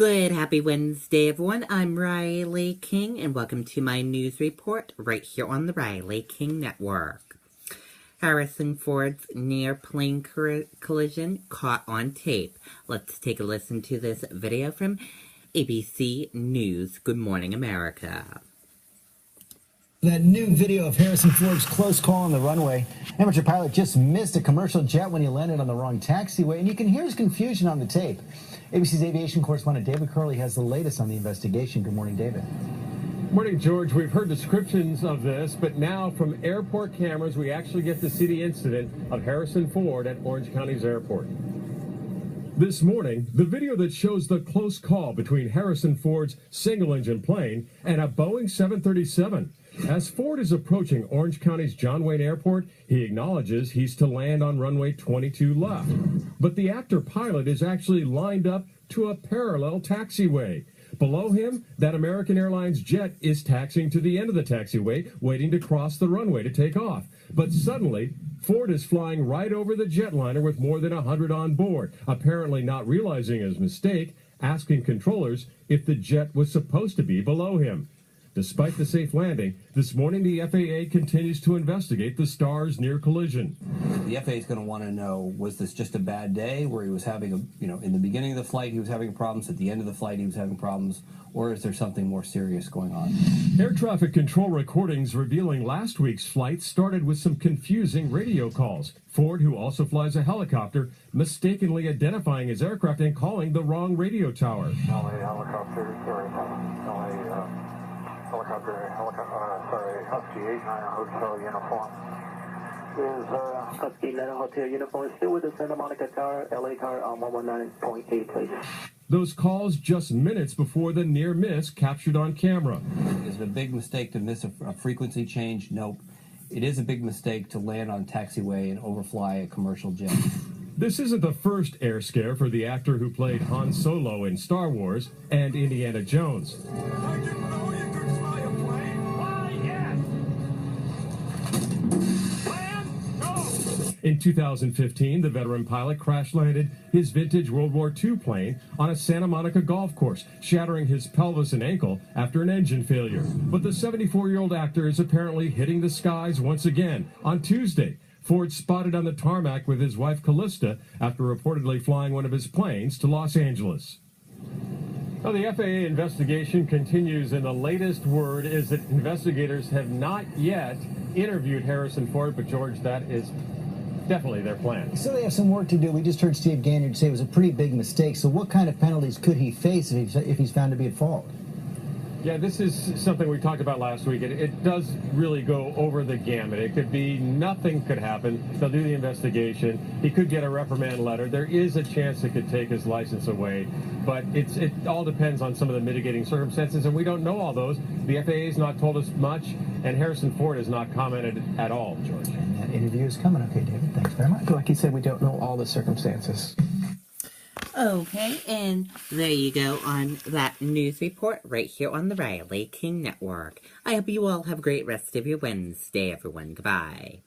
Good, happy Wednesday, everyone. I'm Riley King, and welcome to my news report right here on the Riley King Network. Harrison Ford's near-plane collision caught on tape. Let's take a listen to this video from ABC News. Good morning, America. That new video of Harrison Ford's close call on the runway. Amateur pilot just missed a commercial jet when he landed on the wrong taxiway, and you can hear his confusion on the tape. ABC's aviation correspondent David Curley has the latest on the investigation. Good morning, David. Morning, George. We've heard descriptions of this, but now from airport cameras, we actually get to see the incident of Harrison Ford at Orange County's airport. This morning, the video that shows the close call between Harrison Ford's single-engine plane and a Boeing 737. As Ford is approaching Orange County's John Wayne Airport, he acknowledges he's to land on runway 22 left. But the actor pilot is actually lined up to a parallel taxiway. Below him, that American Airlines jet is taxiing to the end of the taxiway, waiting to cross the runway to take off. But suddenly, Ford is flying right over the jetliner with more than 100 on board, apparently not realizing his mistake, asking controllers if the jet was supposed to be below him. Despite the safe landing, this morning the FAA continues to investigate the star's near collision. The FAA is going to want to know, was this just a bad day where he was having in the beginning of the flight he was having problems, at the end of the flight he was having problems, or is there something more serious going on? Air traffic control recordings revealing last week's flight started with some confusing radio calls. Ford, who also flies a helicopter, mistakenly identifying his aircraft and calling the wrong radio tower. Husky 89 Hotel Uniform. Is Husky 89 Hotel Uniform still with the Santa Monica Tower, LA Tower on 119.8, please? Those calls just minutes before the near miss captured on camera. Is it a big mistake to miss a frequency change? Nope. It is a big mistake to land on a taxiway and overfly a commercial jet. This isn't the first air scare for the actor who played Han Solo in Star Wars and Indiana Jones. In 2015, the veteran pilot crash-landed his vintage World War II plane on a Santa Monica golf course, shattering his pelvis and ankle after an engine failure. But the 74-year-old actor is apparently hitting the skies once again. On Tuesday, Ford spotted on the tarmac with his wife Callista after reportedly flying one of his planes to Los Angeles. Now, the FAA investigation continues, and the latest word is that investigators have not yet interviewed Harrison Ford, but George, that is definitely their plan. So they have some work to do. We just heard Steve Ganyard say it was a pretty big mistake. So what kind of penalties could he face if he's found to be at fault? Yeah, this is something we talked about last week. It does really go over the gamut. It could be nothing could happen. They'll do the investigation. He could get a reprimand letter. There is a chance it could take his license away. But it all depends on some of the mitigating circumstances, and we don't know all those. The FAA has not told us much, and Harrison Ford has not commented at all, George. And that interview is coming. Okay, David, thanks very much. Like you said, we don't know all the circumstances. Okay, and there you go on that news report right here on the Riley King Network. I hope you all have a great rest of your Wednesday, everyone. Goodbye.